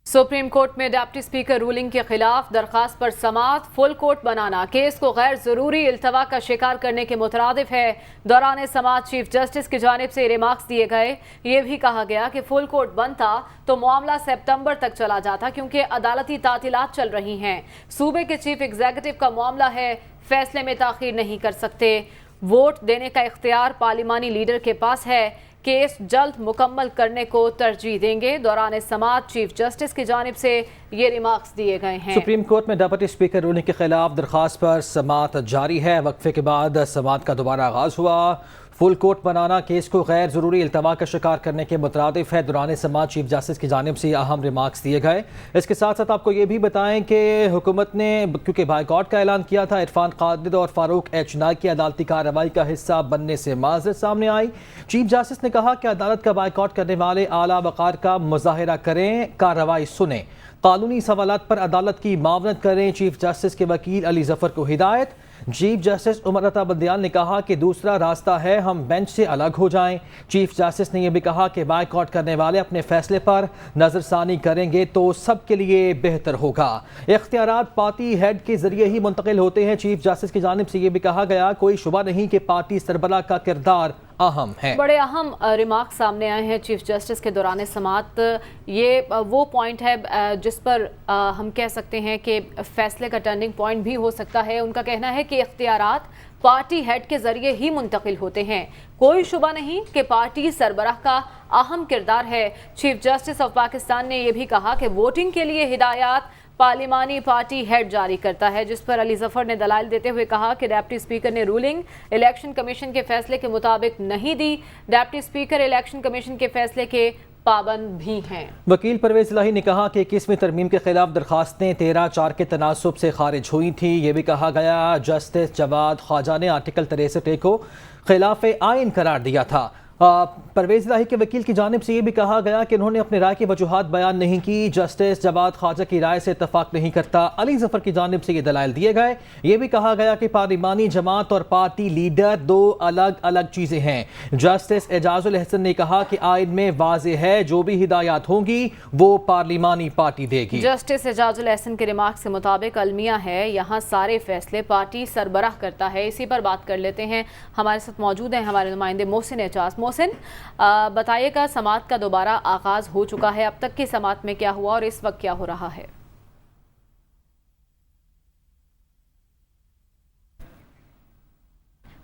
Supreme court में deputy speaker ruling के खिलाफ दरखास्त पर समाअत फुल कोर्ट बनाना केस को गैर जरूरी इल्तवा का शिकार करने के मुतरादिफ है। दौरान समाअत चीफ जस्टिस की जानिब से रिमार्क्स दिए गए। ये भी कहा गया कि फुल कोर्ट बनता तो मामला सितंबर तक चला जाता क्योंकि अदालती तातीलात चल रही हैं। सूबे के चीफ एग्जीक्यूटिव का मामला है, फैसले में ताखीर नहीं कर सकते। वोट देने का इख्तियार पार्लिमानी लीडर के पास है। केस जल्द मुकम्मल करने को तरजीह देंगे। दौरान समाअत चीफ जस्टिस की जानिब से ये रिमार्क्स दिए गए हैं। सुप्रीम कोर्ट में डिप्टी स्पीकर रूलिंग के खिलाफ दरखास्त पर समाअत जारी है। वक्फे के बाद समाअत का दोबारा आगाज हुआ। फुल कोर्ट बनाना केस को गैर ज़रूरी इल्तवा का शिकार करने के मुतरादिफ है। दौरान समाअत चीफ जस्टिस की जानिब से अहम रिमार्क्स दिए गए। इसके साथ साथ आपको ये भी बताएं कि हुकूमत ने क्योंकि बाइकॉट का ऐलान किया था, इरफान कादिर और फारूक एच नाइक की अदालती कार्रवाई का हिस्सा बनने से माज़रत सामने आई। चीफ जस्टिस ने कहा कि अदालत का बाइकॉट करने वाले आला वक़ार का मुज़ाहिरा करें, कार्रवाई सुने, कानूनी सवालात पर अदालत की मावनत करें। चीफ जस्टिस के वकील अली जफर को हिदायत। चीफ जस्टिस उमर अता बंदियाल ने कहा कि दूसरा रास्ता है हम बेंच से अलग हो जाएं। चीफ जस्टिस ने यह भी कहा कि बाइकआउट करने वाले अपने फैसले पर नजरसानी करेंगे तो सबके लिए बेहतर होगा। इख्तियारात पार्टी हेड के जरिए ही मुंतकिल होते हैं। चीफ जस्टिस की जानिब से यह भी कहा गया कोई शुबा नहीं कि पार्टी सरबराह का किरदार अहम है। बड़े अहम रिमार्क सामने आए हैं चीफ जस्टिस के दौरान समाअत। ये वो पॉइंट है जिस पर हम कह सकते हैं कि फैसले का टर्निंग पॉइंट भी हो सकता है। उनका कहना है कि इख्तियारात पार्टी हेड के जरिए ही मुंतकिल होते हैं। कोई शुबा नहीं कि पार्टी सरबराह का अहम किरदार है। चीफ जस्टिस ऑफ पाकिस्तान ने यह भी कहा कि वोटिंग के लिए हिदायत पार्लिमानी पार्टी हेड जारी करता है, जिस पर अली जफर ने दलाइल देते हुए कहा कि डिप्टी स्पीकर ने रूलिंग इलेक्शन कमीशन के फैसले के मुताबिक नहीं दी। डिप्टी स्पीकर इलेक्शन कमीशन के फैसले के पाबंद भी हैं। वकील परवेज इलाही ने कहा कि 21वीं तरमीम के खिलाफ दरखास्तें 13/4 के तनासुब से खारिज हुई थी। ये भी कहा गया जस्टिस जवाद ख्वाजा ने आर्टिकल 63 को खिलाफ आइन करार दिया था। परवेज इलाही के वकील की जानिब से ये भी कहा गया कि उन्होंने अपनी राय की वजूहात बयान नहीं की। जस्टिस जवाद ख्वाजा की राय से इत्तफाक नहीं करता। अली जफर की जानिब से ये दलाइल दिए गए। ये भी कहा गया कि पार्लिमानी जमात और पार्टी लीडर दो अलग अलग चीज़ें हैं। जस्टिस एजाजुल हसन ने कहा कि आइन में वाज़ेह है जो भी हिदायत होंगी वो पार्लिमानी पार्टी देगी। जस्टिस एजाजुल हसन के रिमार्क के मुताबिक अलमिया है, यहाँ सारे फैसले पार्टी सरबराह करता है। इसी पर बात कर लेते हैं। हमारे साथ मौजूद हैं हमारे नुमाइंदे मोहसिन एजाज। मोहसिन, बताइएगा, समाअत का दोबारा आगाज हो चुका है, अब तक की समाअत में क्या हुआ और इस वक्त क्या हो रहा है?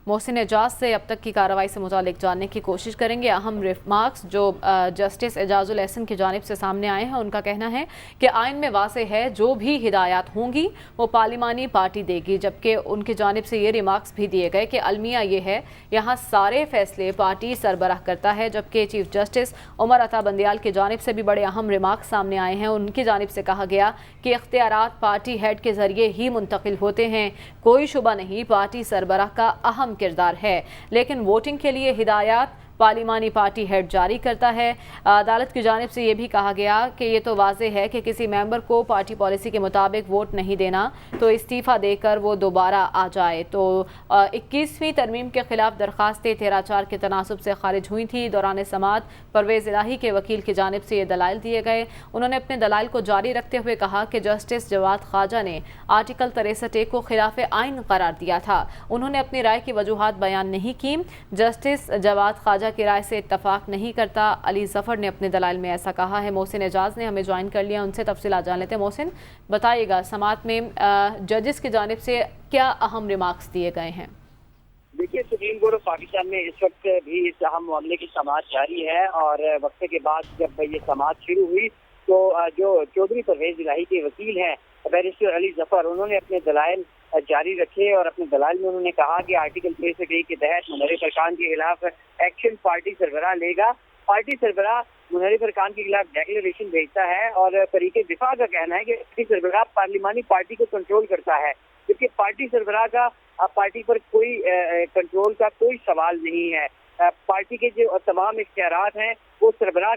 मोहसिन एजाज से अब तक की कार्रवाई से मुतालिक जानने की कोशिश करेंगे। अहम रिमार्क्स जो जस्टिस एजाजुल हसन की जानिब से सामने आए हैं, उनका कहना है कि आइन में वाज़ेह है जो भी हिदायत होंगी वो पार्लिमानी पार्टी देगी, जबकि उनकी जानिब से ये रिमार्क्स भी दिए गए कि अलमिया ये है यहाँ सारे फैसले पार्टी सरबराह करता है। जबकि चीफ जस्टिस उमर अता बंदियाल की जानिब से भी बड़े अहम रिमार्क्स सामने आए हैं। उनकी जानिब से कहा गया कि इख्तियारात पार्टी हेड के जरिए ही मुंतकिल होते हैं। कोई शुबा नहीं पार्टी सरबराह का अहम किरदार है, लेकिन वोटिंग के लिए हिदायत पार्लिमानी पार्टी हेड जारी करता है। अदालत की जानिब से ये भी कहा गया कि ये तो वाज़ेह है कि किसी मेंबर को पार्टी पॉलिसी के मुताबिक वोट नहीं देना तो इस्तीफ़ा देकर वो दोबारा आ जाए। तो 21वीं तरमीम के खिलाफ दरखास्तें 13/4 के तनासुब से खारिज हुई थी। दौरान समाअत परवेज इलाही के वकील की जानिब से ये दलाइल दिए गए। उन्होंने अपने दलाइल को जारी रखते हुए कहा कि जस्टिस जवाद ख्वाजा ने आर्टिकल 63 को खिलाफ आइन करार दिया था। उन्होंने अपनी राय की वजूहात बयान नहीं की। जस्टिस जवाद ख्वाजा की राय से इत्तफाक नहीं करता। अली जफर ने अपने दलाइल में ऐसा कहा है। मोहसिन एजाज ने हमें ज्वाइन कर लिया, उनसे तफसीलात जान लेते हैं। मोहसिन, बताइएगा, समाअत में जजेस की जानिब से क्या अहम रिमार्क्स दिए गए हैं? देखिए, सुप्रीम कोर्ट ऑफ पाकिस्तान में इस वक्त भी इस अहम मामले की समाअत जारी है और वक्फे के बाद जब ये समाअत शुरू हुई तो जो चौधरी परवेज इलाही के वकील हैं बैरिस्टर अली जफर, उन्होंने अपने दलाइल जारी रखे और अपने दलाइल में उन्होंने कहा कि आर्टिकल 63 के तहत मुनव्वर खान के खिलाफ एक्शन पार्टी सरबराह लेगा। पार्टी सरबराह मुनव्वर खान के खिलाफ डिक्लेरेशन भेजता है और फरीके दिफा का कहना है कि पार्टी सरबराह पार्लिमानी पार्टी को कंट्रोल करता है, क्योंकि पार्टी सरबराह का पार्टी पर कोई कंट्रोल का कोई सवाल नहीं है। पार्टी के जो तमाम इख्तियारात हैं वो सरबराह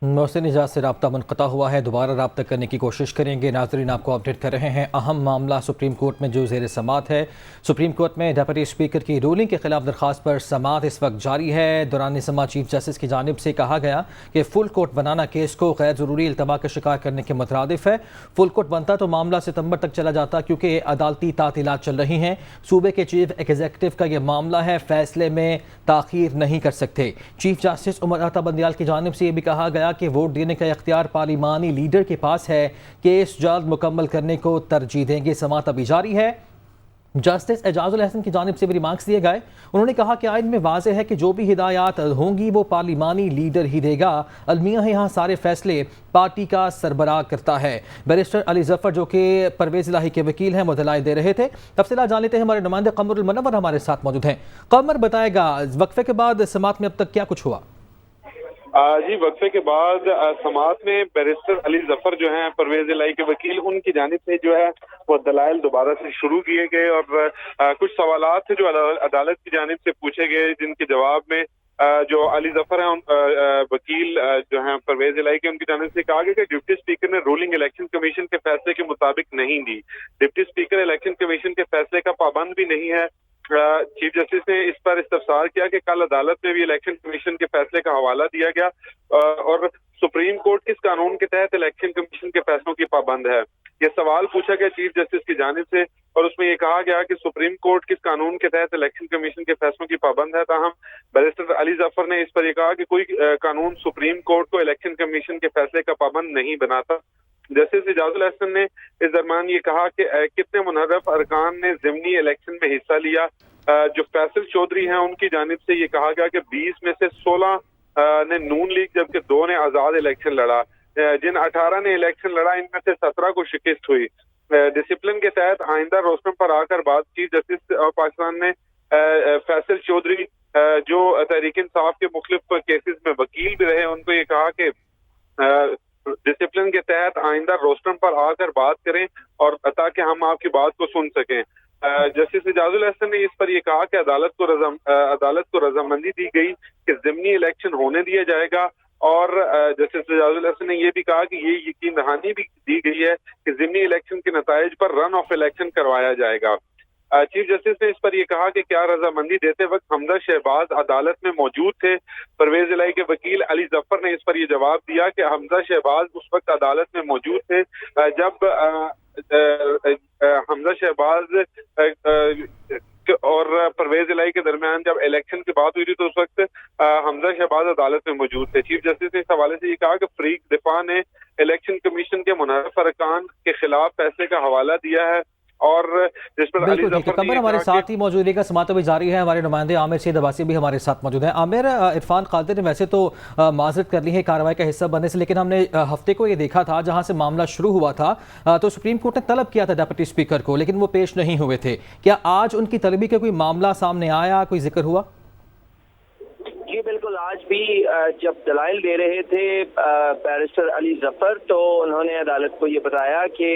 मोहसिन इजाज से रब्ता मुनक़ता हुआ है, दोबारा रब्ता करने की कोशिश करेंगे। नाज़रीन, आपको अपडेट कर रहे हैं। अहम मामला सुप्रीम कोर्ट में जो ज़ेर समाअत है। सुप्रीम कोर्ट में डिप्टी स्पीकर की रूलिंग के खिलाफ दरख्वास्त पर समाअत इस वक्त जारी है। दौरान समाअत चीफ जस्टिस की जानिब से कहा गया कि फुल कोर्ट बनाना केस को गैर ज़रूरी इल्तवा का शिकार करने के मुतरादिफ है। फुल कोर्ट बनता तो मामला सितंबर तक चला जाता, क्योंकि अदालती तातीलात चल रही हैं। सूबे के चीफ एग्जीक्यूटिव का यह मामला है, फैसले में ताख़ीर नहीं कर सकते। चीफ जस्टिस उमर अता बंदियाल की जानिब से यह भी कहा गया कि वोट देने का इख्तियार पार्लिमानी लीडर के पास है। केस जल्द मुकम्मल करने को तरजीह देंगे। समाअत अभी जारी है। जस्टिस एजाजुल एहसन की जानिब से भी रिमार्क्स दिए गए। उन्होंने कहा कि आइन में वाज़ेह है कि जो भी हिदायत होंगी वो पार्लिमानी लीडर ही देगा। अलमिया है, यहाँ सारे फैसले पार्टी का सरबराह करता है। बैरिस्टर अली जफर जो कि परवेज़ इलाही के वकील हैं, वो दलाइल दे रहे थे। तफसीलात जान लेते हैं, हमारे नुमाइंदे कमरुल मुनव्वर हमारे साथ मौजूद हैं। कमर बताएगा, वक्फे के बाद समाअत में अब तक क्या कुछ हुआ? जी, वक्फे के बाद समाअत में बैरिस्टर अली जफर जो हैं परवेज इलाही के वकील, उनकी जानिब से जो है वो दलाइल दोबारा से शुरू किए गए और कुछ सवालात थे जो अदालत की जानिब से पूछे गए, जिनके जवाब में जो अली जफर हैं वकील जो हैं परवेज इलाही के, उनकी जानिब से कहा गया कि डिप्टी स्पीकर ने रूलिंग इलेक्शन कमीशन के फैसले के मुताबिक नहीं दी। डिप्टी स्पीकर इलेक्शन कमीशन के फैसले का पाबंद भी नहीं है। चीफ जस्टिस ने इस पर इस्तफसार किया कि कल अदालत में भी इलेक्शन कमीशन के फैसले का हवाला दिया गया और सुप्रीम कोर्ट किस कानून के तहत इलेक्शन कमीशन के फैसलों की पाबंद है। ये सवाल पूछा गया चीफ जस्टिस की जानिब से और उसमें ये कहा गया कि सुप्रीम कोर्ट किस कानून के तहत इलेक्शन कमीशन के फैसलों की पाबंद है। ताहम बैरिस्टर अली जफर ने इस पर यह कहा कि कोई कानून सुप्रीम कोर्ट को इलेक्शन कमीशन के फैसले का पाबंद नहीं बनाता। जस्टिस एजाजुल एहसन ने इस दरमियान ये कहा कि कितने मुनर्रफ अरकान ने ज़िमनी इलेक्शन में हिस्सा लिया। जो फैसल चौधरी हैं, उनकी जानिब से ये कहा गया कि 20 में से 16 ने नून लीग जबकि 2 ने आज़ाद इलेक्शन लड़ा। जिन 18 ने इलेक्शन लड़ा, इनमें से 17 को शिकस्त हुई। डिसिप्लिन के तहत आइंदा रोस्टम पर आकर बाद चीफ जस्टिस पाकिस्तान ने फैसल चौधरी जो तहरीक इंसाफ के मुख्तलिफ केसेस में वकील भी रहे, उनको ये कहा कि डिसिप्लिन के तहत आइंदा रोस्टम पर आकर बात करें और ताकि हम आपकी बात को सुन सकें। जस्टिस एजाजुल एहसन ने इस पर यह कहा कि अदालत को रजामंदी दी गई कि ज़िमनी इलेक्शन होने दिया जाएगा और जस्टिस एजाजुल एहसन ने यह भी कहा कि ये यकीन दहानी भी दी गई है कि ज़िमनी इलेक्शन के नताइज पर रन ऑफ इलेक्शन करवाया जाएगा। चीफ जस्टिस ने इस पर यह कहा कि क्या रजामंदी देते वक्त हमजा शहबाज अदालत में मौजूद थे। परवेज इलाही के वकील अली जफर ने इस पर यह जवाब दिया कि हमजा शहबाज उस वक्त अदालत में मौजूद थे जब हमजा शहबाज और परवेज इलाही के दरमियान जब इलेक्शन की बात हुई थी तो उस वक्त हमजा शहबाज अदालत में मौजूद थे। चीफ जस्टिस ने इस हवाले से ये कहा कि फरीक दिफा ने इलेक्शन कमीशन के मुनर्रफ अरकान के खिलाफ फैसले का हवाला दिया है और जिस पर अली जफर ने हमारे साथ ही मौजूद रहेगा। समाअत भी जारी है। हमारे नुमाइंदे आमिर सैयद अब्बासी भी हमारे साथ मौजूद हैं। आमिर, इरफान कादिर ने वैसे तो माजरत कर ली है कार्रवाई का हिस्सा बनने से, लेकिन हमने हफ्ते को ये देखा था जहां से मामला शुरू हुआ था तो सुप्रीम कोर्ट ने तलब किया था डिप्टी स्पीकर को, लेकिन वो पेश नहीं हुए थे। क्या आज उनकी तलबी का कोई मामला सामने आया, कोई जिक्र हुआ? जी बिल्कुल, आज भी जब दलाइल दे रहे थे बैरिस्टर अली जफर, तो उन्होंने अदालत को ये बताया कि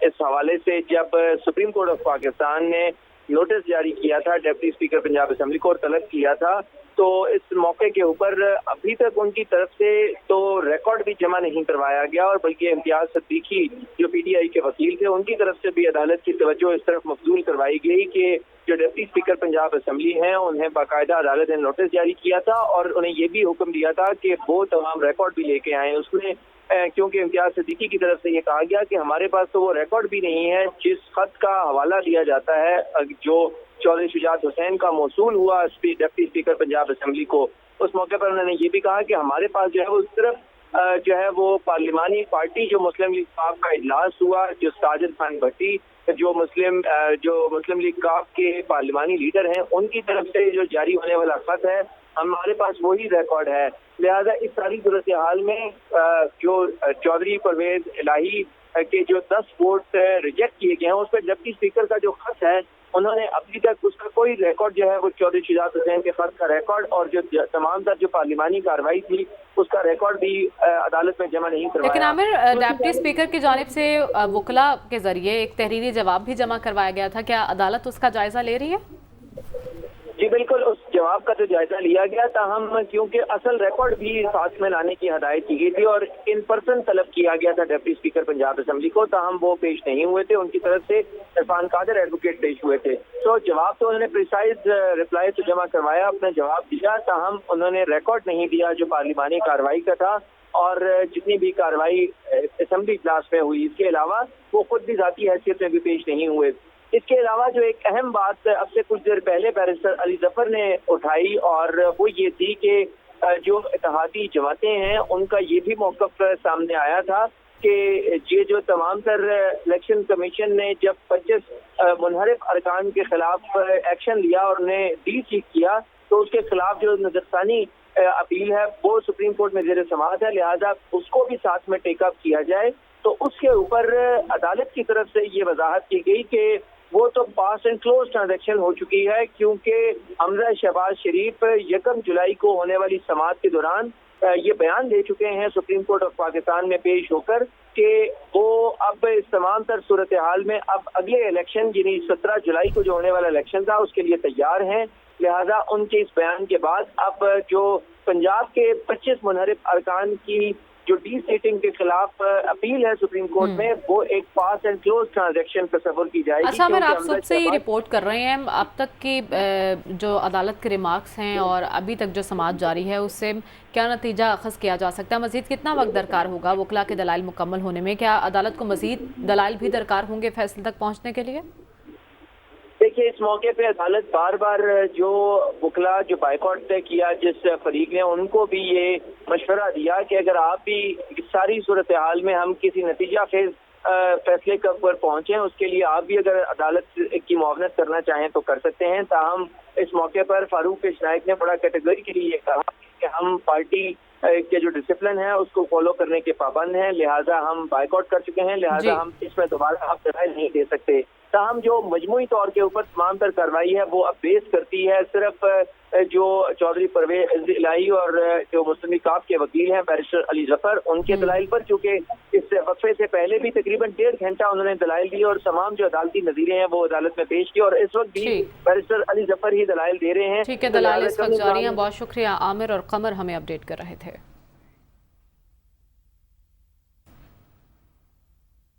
इस हवाले से जब सुप्रीम कोर्ट ऑफ पाकिस्तान ने नोटिस जारी किया था डिप्टी स्पीकर पंजाब असेंबली को और तलब किया था, तो इस मौके के ऊपर अभी तक उनकी तरफ से तो रिकॉर्ड भी जमा नहीं करवाया गया और बल्कि इम्तियाज सिद्दीकी जो पीटीआई के वकील थे, उनकी तरफ से भी अदालत की तवज्जो इस तरफ मबजूल करवाई गई कि जो डिप्टी स्पीकर पंजाब असेंबली हैं, उन्हें बाकायदा अदालत ने नोटिस जारी किया था और उन्हें ये भी हुक्म दिया था कि वो तमाम रिकॉर्ड भी लेके आए। उसमें क्योंकि इम्तियाज सिद्दीकी की तरफ से ये कहा गया कि हमारे पास तो वो रिकॉर्ड भी नहीं है जिस खत का हवाला दिया जाता है जो चौधरी शुजात हुसैन का मौसूल हुआ डिप्टी स्पीकर पंजाब असेंबली को। उस मौके पर उन्होंने ये भी कहा कि हमारे पास जो है वो सिर्फ जो है वो पार्लिमानी पार्टी जो मुस्लिम लीग काफ का इजलास हुआ, जो साजिद खान भट्टी जो मुस्लिम लीग काफ के पार्लिमानी लीडर हैं, उनकी तरफ से जो जारी होने वाला खत है, हमारे पास वही रिकॉर्ड है। लिहाजा इस सारी सूरत हाल में जो चौधरी परवेज इलाही के जो 10 वोट रिजेक्ट किए गए हैं, उस पर डिप्टी स्पीकर का जो खत है, उन्होंने अभी तक उसका कोई रिकॉर्ड जो है वो चौधरी शुजात हुसैन के खत का रिकॉर्ड और जो तमाम तर जो पार्लिमानी कार्रवाई थी उसका रिकॉर्ड भी अदालत में जमा नहीं करवाया। लेकिन आमिर, डिप्टी स्पीकर की जानिब से वकला के जरिए एक तहरीरी जवाब भी जमा करवाया गया था, क्या अदालत उसका जायजा ले रही है? جی بالکل، اس جواب کا تو جائزہ لیا گیا، تاہم کیونکہ اصل ریکارڈ بھی ساتھ میں لانے کی ہدایت کی گئی تھی اور ان پرسن طلب کیا گیا تھا ڈپٹی اسپیکر پنجاب اسمبلی کو، تاہم وہ پیش نہیں ہوئے تھے، ان کی طرف سے عرفان قادر ایڈوکیٹ پیش ہوئے تھے، تو جواب تو انہوں نے پریسائز رپلائی تو جمع کروایا، اپنا جواب دیا، تاہم انہوں نے ریکارڈ نہیں دیا جو پارلیمانی کارروائی کا تھا اور جتنی بھی کارروائی اسمبلی اجلاس میں ہوئی، اس کے علاوہ وہ خود بھی ذاتی حیثیت میں بھی پیش نہیں ہوئے۔ اس کے علاوہ جو ایک اہم بات اب سے کچھ دیر پہلے بیرسٹر علی ظفر نے اٹھائی اور وہ یہ تھی کہ جو اتحادی جماعتیں ہیں ان کا یہ بھی موقف سامنے آیا تھا کہ یہ جو تمام تر الیکشن کمیشن نے جب 25 منحرف ارکان کے خلاف ایکشن لیا اور انہیں ڈی سیٹ کیا تو اس کے خلاف جو نظرثانی اپیل ہے وہ سپریم کورٹ میں زیر سماعت ہے، لہذا اس کو بھی ساتھ میں ٹیک اپ کیا جائے، تو اس کے اوپر عدالت کی طرف سے یہ وضاحت کی گئی کہ وہ تو پاس اینڈ کلوز ٹرانزیکشن ہو چکی ہے، کیونکہ حمزہ شہباز شریف 1 جولائی کو ہونے والی سماعت کے دوران یہ بیان دے چکے ہیں سپریم کورٹ آف پاکستان میں پیش ہو کر کہ وہ اب اس تمام تر صورتحال میں اب اگلے الیکشن یعنی 17 جولائی کو جو ہونے والا الیکشن تھا اس کے لیے تیار ہیں، لہذا ان کے اس بیان کے بعد اب جو پنجاب کے 25 منحرف ارکان کی جو ڈی سیٹنگ کے خلاف اپیل ہے سپریم کورٹ میں وہ ایک پاس اینڈ کلوز ٹرانزیکشن تصور کی جائے گی۔ اچھا عامر، آپ صبح سے یہ رپورٹ کر رہے ہیں، اب تک کی جو عدالت کے ریمارکس ہیں اور ابھی تک جو سماعت جاری ہے اس سے کیا نتیجہ اخذ کیا جا سکتا ہے؟ مزید کتنا وقت درکار ہوگا وکلاء کے دلائل مکمل ہونے میں؟ کیا عدالت کو مزید دلائل بھی درکار ہوں گے فیصلے تک پہنچنے کے لیے؟ دیکھیے، اس موقع پہ عدالت بار بار جو وکلاء جو بائیکاٹ طے کیا جس فریق نے ان کو بھی یہ مشورہ دیا کہ اگر آپ بھی ساری صورتحال میں ہم کسی نتیجہ خیز فیصلے پر پہنچیں اس کے لیے آپ بھی اگر عدالت کی معاونت کرنا چاہیں تو کر سکتے ہیں، تاہم اس موقع پر فاروق پیش نائک نے بڑا کیٹیگریکلی یہ کہا کہ ہم پارٹی کے جو ڈسپلن ہے اس کو فالو کرنے کے پابند ہیں، لہٰذا ہم بائیکاٹ کر چکے ہیں، لہٰذا ہم اس میں دوبارہ آپ دلائل نہیں دے سکتے، تاہم جو مجموعی طور کے اوپر تمام تر کارروائی ہے وہ اب بیس کرتی ہے صرف جو چودھری پرویز الہی اور جو مسلم کاف کے وکیل ہیں بیرسٹر علی ظفر ان کے دلائل پر، چونکہ اس وقفے سے پہلے بھی تقریباً 1.5 گھنٹہ انہوں نے دلائل دی اور تمام جو عدالتی نظیریں ہیں وہ عدالت میں پیش کی اور اس وقت بھی بیرسٹر علی ظفر ہی دلائل دے رہے ہیں۔ ٹھیک ہے، دلائل اس وقت جاری ہیں۔ بہت شکریہ عامر اور قمر ہمیں اپڈیٹ کر رہے تھے۔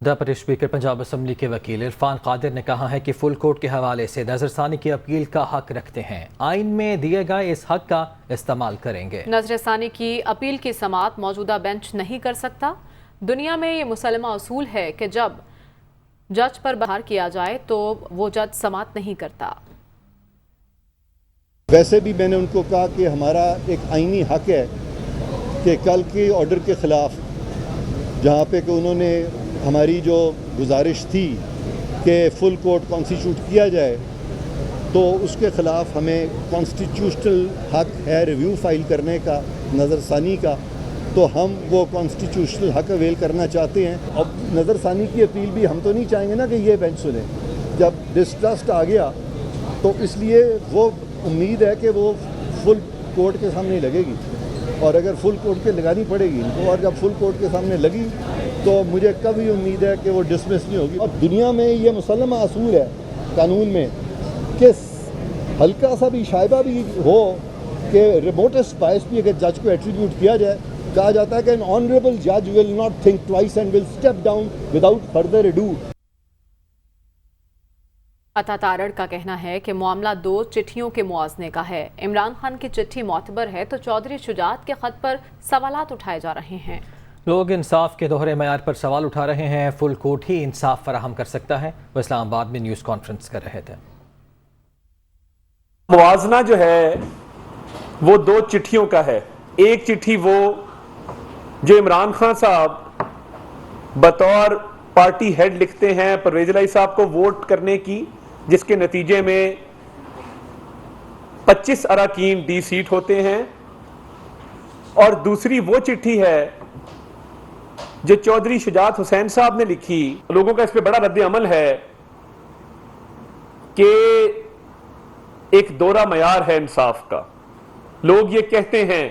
ڈپٹی اسپیکر پنجاب اسمبلی کے وکیل عرفان قادر نے کہا ہے کہ فل کورٹ کے حوالے سے نظر ثانی کی اپیل کا حق رکھتے ہیں، آئین میں دیے گئے اس حق کا استعمال کریں گے۔ نظر ثانی کی اپیل کی سماعت موجودہ بینچ نہیں کر سکتا۔ دنیا میں یہ مسلمہ اصول ہے کہ جب جج پر بہار کیا جائے تو وہ جج سماعت نہیں کرتا۔ ویسے بھی میں نے ان کو کہا کہ ہمارا ایک آئینی حق ہے کہ کل کے آرڈر کے خلاف جہاں پہ کہ انہوں نے ہماری جو گزارش تھی کہ فل کورٹ کانسٹیٹیوٹ کیا جائے تو اس کے خلاف ہمیں کانسٹیٹیوشنل حق ہے ریویو فائل کرنے کا، نظر ثانی کا، تو ہم وہ کانسٹیٹیوشنل حق اویل کرنا چاہتے ہیں۔ اب نظر ثانی کی اپیل بھی ہم تو نہیں چاہیں گے نا کہ یہ بینچ سنیں، جب ڈسٹرسٹ آ گیا تو اس لیے وہ امید ہے کہ وہ فل کورٹ کے سامنے لگے گی اور اگر فل کورٹ کے لگانی پڑے گی ان کو، اور جب فل کورٹ کے سامنے لگی تو مجھے کبھی امید ہے کہ وہ ڈسمس نہیں ہوگی۔ اور دنیا میں یہ مسلمہ اصول ہے قانون میں کہ ہلکا سا بھی شائبہ بھی ہو کہ ریموٹسٹ بائس بھی اگر جج کو ایٹریبیوٹ کیا جائے، کہا جاتا ہے کہ an honorable judge will not think twice and will step down without further ado۔ عطا تارڑ کا کہنا ہے کہ معاملہ 2 چٹھیوں کے موازنے کا ہے۔ عمران خان کی چٹھی معتبر ہے تو چودھری شجاعت کے خط پر سوالات اٹھائے جا رہے ہیں۔ لوگ انصاف کے دوہرے معیار پر سوال اٹھا رہے ہیں، فل کورٹ ہی انصاف فراہم کر سکتا ہے۔ وہ اسلام آباد میں نیوز کانفرنس کر رہے تھے۔ موازنہ جو ہے وہ 2 چٹھیوں کا ہے۔ ایک چٹھی وہ جو عمران خان صاحب بطور پارٹی ہیڈ لکھتے ہیں پرویز الہی صاحب کو ووٹ کرنے کی، جس کے نتیجے میں 25 اراکین ڈی سیٹ ہوتے ہیں، اور دوسری وہ چٹھی ہے جو چودھری شجاعت حسین صاحب نے لکھی۔ لوگوں کا اس پہ بڑا رد عمل ہے کہ ایک دورہ معیار ہے انصاف کا۔ لوگ یہ کہتے ہیں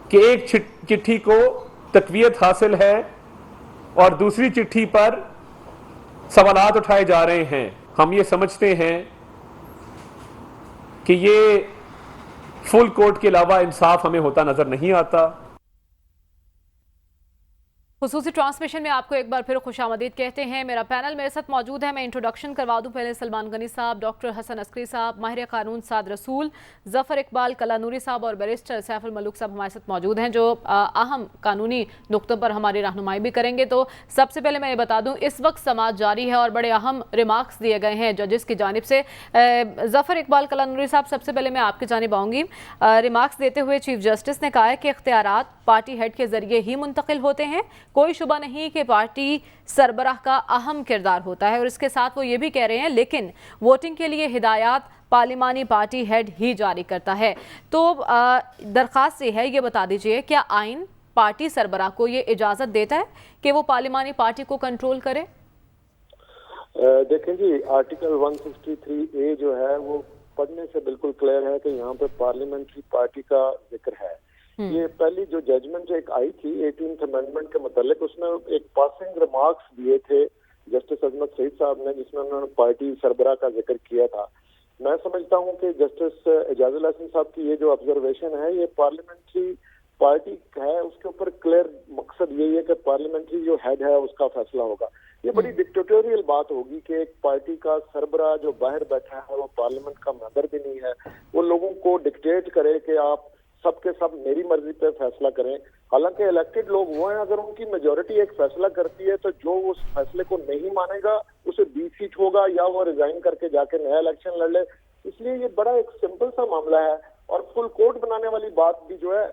کہ ایک چٹھی کو تقویت حاصل ہے اور دوسری چٹھی پر سوالات اٹھائے جا رہے ہیں۔ ہم یہ سمجھتے ہیں کہ یہ فل کورٹ کے علاوہ انصاف ہمیں ہوتا نظر نہیں آتا۔ خصوصی ٹرانسمیشن میں آپ کو ایک بار پھر خوش آمدید کہتے ہیں۔ میرا پینل میرے ساتھ موجود ہے، میں انٹروڈکشن کروا دوں پہلے۔ سلمان غنی صاحب، ڈاکٹر حسن عسکری صاحب، ماہر قانون سعد رسول، ظفر اقبال کلانوری صاحب اور بیرسٹر سیف الملوک صاحب ہمارے ساتھ موجود ہیں، جو اہم قانونی نقطوں پر ہماری رہنمائی بھی کریں گے۔ تو سب سے پہلے میں یہ بتا دوں، اس وقت سماعت جاری ہے اور بڑے اہم ریمارکس دیے گئے ہیں ججز کی جانب سے۔ ظفر اقبال کلانوری صاحب، سب سے پہلے میں آپ کی جانب آؤں گی۔ ریمارکس دیتے ہوئے چیف جسٹس نے کہا ہے کہ اختیارات پارٹی ہیڈ کے ذریعے ہی منتقل ہوتے ہیں، کوئی شبہ نہیں کہ پارٹی سربراہ کا اہم کردار ہوتا ہے، اور اس کے ساتھ وہ یہ بھی کہہ رہے ہیں لیکن ووٹنگ کے لیے ہدایات پارلیمانی پارٹی ہیڈ ہی جاری کرتا ہے۔ تو درخواست یہ ہے، یہ بتا دیجئے کیا آئین پارٹی سربراہ کو یہ اجازت دیتا ہے کہ وہ پارلیمانی پارٹی کو کنٹرول کرے؟ دیکھیں جی، آرٹیکل 163A جو ہے وہ پڑھنے سے بالکل کلیئر ہے کہ یہاں پہ پارلیمنٹری پارٹی کا ذکر ہے۔ یہ پہلی جو ججمنٹ جو ایک آئی تھی 18th امینڈمنٹ کے متعلق، اس میں ایک پاسنگ ریمارکس دیے تھے جسٹس عظمت سعید صاحب نے، جس میں انہوں نے پارٹی سربراہ کا ذکر کیا تھا۔ میں سمجھتا ہوں کہ جسٹس اعجاز الحسن صاحب کی یہ جو آبزرویشن ہے، یہ پارلیمنٹری پارٹی ہے، اس کے اوپر کلیئر مقصد یہی ہے کہ پارلیمنٹری جو ہیڈ ہے اس کا فیصلہ ہوگا۔ یہ بڑی ڈکٹیٹوریل بات ہوگی کہ ایک پارٹی کا سربراہ جو باہر بیٹھا ہے، وہ پارلیمنٹ کا ممبر بھی نہیں ہے، وہ لوگوں کو ڈکٹیٹ کرے کہ آپ سب کے سب میری مرضی پہ فیصلہ کریں۔ حالانکہ الیکٹڈ لوگ وہ ہیں، اگر ان کی میجورٹی ایک فیصلہ کرتی ہے تو جو اس فیصلے کو نہیں مانے گا اسے 20 سیٹ ہوگا، یا وہ ریزائن کر کے جا کے نیا الیکشن لڑ لے۔ اس لیے یہ بڑا ایک سمپل سا معاملہ ہے، اور فل کورٹ بنانے والی بات بھی جو ہے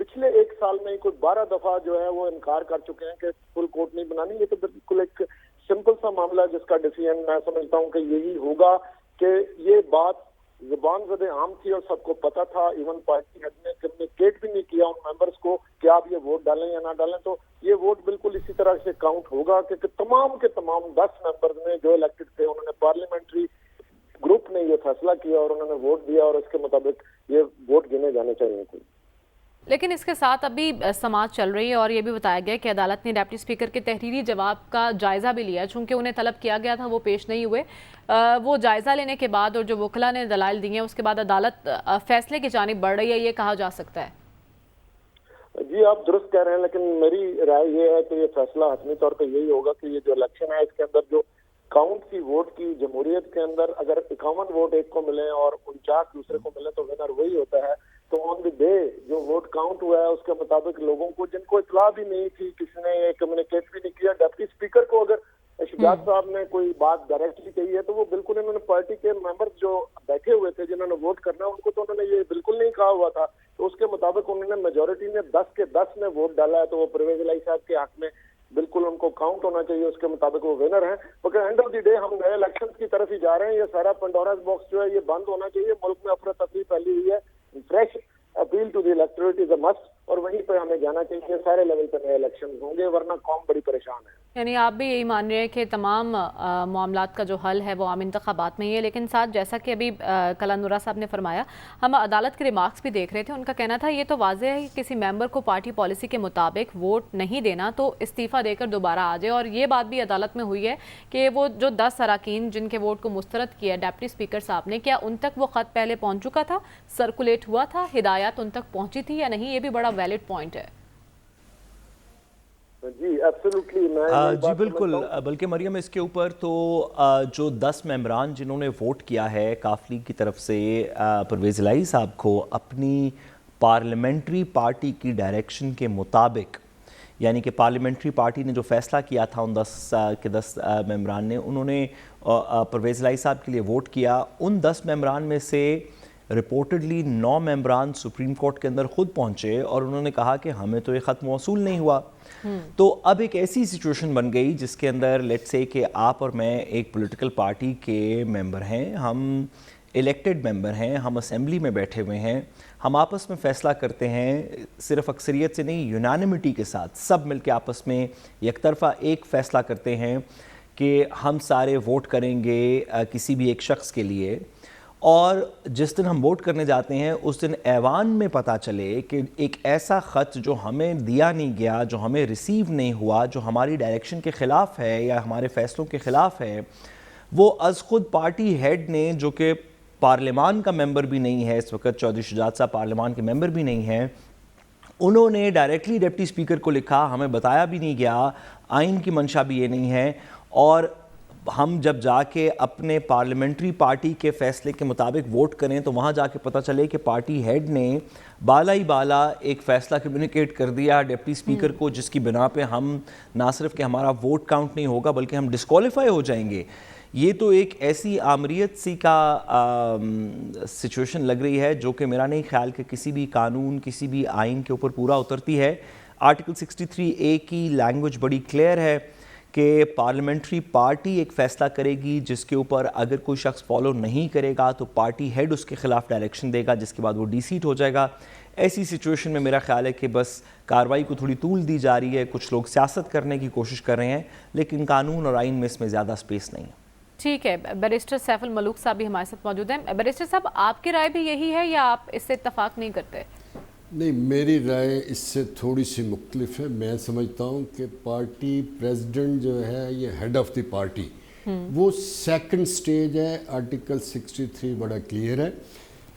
پچھلے 1 سال میں کوئی 12 دفعہ جو ہے وہ انکار کر چکے ہیں کہ فل کورٹ نہیں بنانی۔ یہ تو بالکل ایک سمپل سا معاملہ ہے جس کا ڈیسیژن میں سمجھتا ہوں کہ یہی ہوگا کہ یہ بات زبان زدے عام تھی اور سب کو پتا تھا، ایون پارٹی ہیڈ نے کمیونیکیٹ بھی نہیں کیا ان ممبرس کو کہ آپ یہ ووٹ ڈالیں یا نہ ڈالیں، تو یہ ووٹ بالکل اسی طرح سے کاؤنٹ ہوگا کہ تمام کے تمام 10 ممبرز نے جو الیکٹڈ تھے، انہوں نے پارلیمنٹری گروپ نے یہ فیصلہ کیا اور انہوں نے ووٹ دیا، اور اس کے مطابق یہ ووٹ گنے جانے چاہیے تھے۔ لیکن اس کے ساتھ ابھی سماعت چل رہی ہے اور یہ بھی بتایا گیا کہ عدالت نے ڈپٹی اسپیکر کے تحریری جواب کا جائزہ بھی لیا، چونکہ انہیں طلب کیا گیا تھا وہ پیش نہیں ہوئے۔ وہ جائزہ لینے کے بعد اور جو وکلاء نے دلائل دی ہیں اس کے بعد عدالت فیصلے کی جانب بڑھ رہی ہے، یہ کہا جا سکتا ہے؟ جی آپ درست کہہ رہے ہیں، لیکن میری رائے یہ ہے کہ یہ فیصلہ حتمی طور پہ یہی ہوگا کہ یہ جو الیکشن ہے اس کے اندر جو کاؤنٹ کی ووٹ کی جمہوریت کے اندر اگر 51 ووٹ ایک کو ملیں اور 49 دوسرے کو ملیں تو ونر وہی ہوتا ہے۔ تو آن دی ڈے جو ووٹ کاؤنٹ ہوا ہے اس کے مطابق لوگوں کو جن کو اطلاع بھی نہیں تھی، کسی نے یہ کمیونیکیٹ بھی نہیں کیا، ڈپٹی اسپیکر کو اگر شجاعت صاحب نے کوئی بات ڈائریکٹلی کہی ہے تو وہ بالکل انہوں نے پارٹی کے ممبر جو بیٹھے ہوئے تھے جنہوں نے ووٹ کرنا ان کو تو انہوں نے یہ بالکل نہیں کہا ہوا تھا، تو اس کے مطابق انہوں نے میجورٹی نے 10 کے 10 میں ووٹ ڈالا ہے، تو وہ پرویز الہی صاحب کے حق میں بالکل ان کو کاؤنٹ ہونا چاہیے، اس کے مطابق وہ ونر ہیں۔ مگر اینڈ آف دی ڈے ہم نئے الیکشن کی طرف ہی جا رہے ہیں، یہ سارا پنڈوراز باکس جو ہے یہ بند ہونا چاہیے۔ ملک میں افراتفری پھیلی ہوئی ہے، fresh appeal to the electorate is a must, اور وہیں پہ ہمیں جانا چاہیے، سارے لیول پہ نئے الیکشن ہوں گے ورنہ قوم بڑی پریشان ہے۔ یعنی آپ بھی یہی مان رہے ہیں کہ تمام معاملات کا جو حل ہے وہ عام انتخابات میں ہی ہے، لیکن ساتھ جیسا کہ ابھی کلانورا صاحب نے فرمایا، ہم عدالت کے ریمارکس بھی دیکھ رہے تھے، ان کا کہنا تھا یہ تو واضح ہے کہ کسی ممبر کو پارٹی پالیسی کے مطابق ووٹ نہیں دینا تو استعفیٰ دے کر دوبارہ آ جائے، اور یہ بات بھی عدالت میں ہوئی ہے کہ وہ جو 10 اراکین جن کے ووٹ کو مسترد کیا ڈپٹی اسپیکر صاحب نے، کیا ان تک وہ خط پہلے پہنچ چکا تھا، سرکولیٹ ہوا تھا، ہدایات ان تک پہنچی تھی یا نہیں؟ یہ بھی بڑا ویلڈ پوائنٹ ہے۔ جی ایبسولوٹلی جی بالکل، بلکہ مریم اس کے اوپر تو جو 10 ممبران جنہوں نے ووٹ کیا ہے کاف لیگ کی طرف سے پرویز الہی صاحب کو اپنی پارلیمنٹری پارٹی کی ڈائریکشن کے مطابق، یعنی کہ پارلیمنٹری پارٹی نے جو فیصلہ کیا تھا ان 10 ممبران نے، انہوں نے پرویز الہی صاحب کے لیے ووٹ کیا۔ ان 10 ممبران میں سے رپورٹڈلی 9 ممبران سپریم کورٹ کے اندر خود پہنچے اور انہوں نے کہا کہ ہمیں تو یہ خط موصول نہیں ہوا۔ تو اب ایک ایسی سچویشن بن گئی جس کے اندر لیٹ سے کہ آپ اور میں ایک پولیٹیکل پارٹی کے ممبر ہیں، ہم الیکٹڈ ممبر ہیں، ہم اسمبلی میں بیٹھے ہوئے ہیں، ہم آپس میں فیصلہ کرتے ہیں، صرف اکثریت سے نہیں، یونانیمٹی کے ساتھ سب مل کے آپس میں یک طرفہ ایک فیصلہ کرتے ہیں کہ ہم سارے ووٹ کریں گے کسی بھی ایک شخص کے لیے، اور جس دن ہم ووٹ کرنے جاتے ہیں اس دن ایوان میں پتہ چلے کہ ایک ایسا خط جو ہمیں دیا نہیں گیا، جو ہمیں ریسیو نہیں ہوا، جو ہماری ڈائریکشن کے خلاف ہے یا ہمارے فیصلوں کے خلاف ہے، وہ از خود پارٹی ہیڈ نے، جو کہ पार्लियामान का मेंबर भी नहीं है, इस वक्त चौधरी शुजात साहब पार्लियामान के मेंबर भी नहीं हैं, उन्होंने डायरेक्टली डिप्टी स्पीकर को लिखा, हमें बताया भी नहीं गया, आइन की मंशा भी ये नहीं है, और हम जब जाके अपने पार्लियामेंट्री पार्टी के फैसले के मुताबिक वोट करें तो वहाँ जाके पता चले कि पार्टी हेड ने बाला ही बाला एक फ़ैसला कम्युनिकेट कर दिया डिप्टी स्पीकर को, जिसकी बिना पे हम ना सिर्फ कि हमारा वोट काउंट नहीं होगा बल्कि हम डिस्क्वालीफाई हो जाएंगे। ये तो एक ऐसी आमरीत सी का सिचुएशन लग रही है जो कि मेरा नहीं ख्याल कि किसी भी कानून, किसी भी आइन के ऊपर पूरा उतरती है। आर्टिकल 63A की लैंग्वेज बड़ी क्लियर है कि पार्लियामेंट्री पार्टी एक फ़ैसला करेगी जिसके ऊपर अगर कोई शख्स फॉलो नहीं करेगा तो पार्टी हेड उसके ख़िलाफ़ डायरेक्शन देगा, जिसके बाद वो डीसीट हो जाएगा। ऐसी सिचुएशन में मेरा ख्याल है कि बस कार्रवाई को थोड़ी तूल दी जा रही है, कुछ लोग सियासत करने की कोशिश कर रहे हैं, लेकिन कानून और आइन में इसमें ज़्यादा स्पेस नहीं है। ठीक है, बैरिस्टर सैफुल मलूक साहब भी हमारे साथ मौजूद हैं। बैरिस्टर साहब, आपकी राय भी यही है या आप इससे इत्तफाक नहीं करते? नहीं, मेरी राय इससे थोड़ी सी मुख्तलिफ है। मैं समझता हूँ कि पार्टी प्रेसिडेंट जो है ये हेड ऑफ द पार्टी, वो सेकंड स्टेज है। आर्टिकल 63 बड़ा क्लियर है।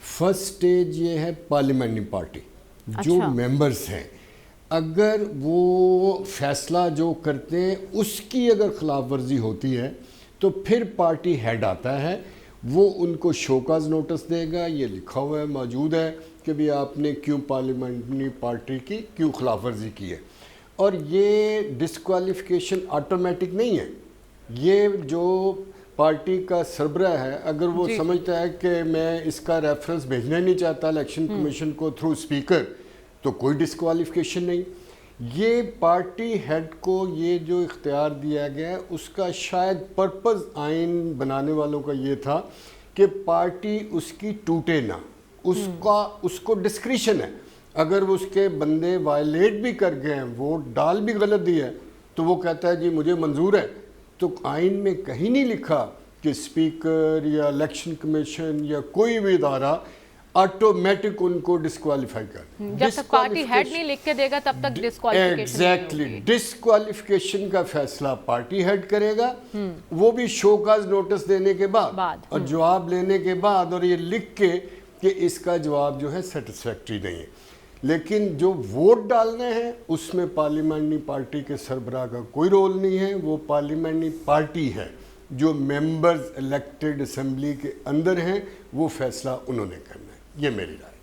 फर्स्ट स्टेज ये है पार्लियामेंट्री पार्टी, जो मेंबर्स हैं, अगर वो फैसला जो करते हैं उसकी अगर खिलाफ वर्जी होती है तो फिर पार्टी हेड आता है, वो उनको शोकाज नोटिस देगा। ये लिखा हुआ है, मौजूद है कि भी आपने क्यों पार्लियामेंट्री पार्टी की क्यों खिलाफ वर्जी की है। और ये डिस्क्वालिफिकेशन ऑटोमेटिक नहीं है। ये जो पार्टी का सरबराह है, अगर वो समझता है कि मैं इसका रेफरेंस भेजना नहीं चाहता इलेक्शन कमीशन को थ्रू स्पीकर, तो कोई डिस्क्वालिफिकेशन नहीं। ये पार्टी हेड को ये जो इख्तियार दिया गया है उसका शायद पर्पज़ आइन बनाने वालों का ये था कि पार्टी उसकी टूटे ना, उसको डिस्क्रिशन है। अगर वो उसके बंदे वायलेट भी कर गए हैं, वोट डाल भी गलत दिया है, तो वो कहता है जी मुझे मंजूर है। तो आइन में कहीं नहीं लिखा कि स्पीकर या इलेक्शन कमीशन या कोई भी इदारा ऑटोमेटिक उनको डिस्क्वालीफाई कर। जब तक पार्टी हेड नहीं लिख के देगा तब तक डिस्क्वालिफिकेशन एग्जैक्टली डिस्क्वालिफिकेशन का फैसला पार्टी हेड करेगा, वो भी शोकाज नोटिस देने के बाद और जवाब लेने के बाद, और ये लिख के कि इसका जवाब जो है सेटिस्फैक्ट्री नहीं है। लेकिन जो वोट डालने हैं उसमें पार्लियामेंट्री पार्टी के सरबराह का कोई रोल नहीं है। वो पार्लियामेंट्री पार्टी है, जो मेंबर्स इलेक्टेड असेंबली के अंदर हैं, वो फैसला उन्होंने करना है। ये मेरी राय है।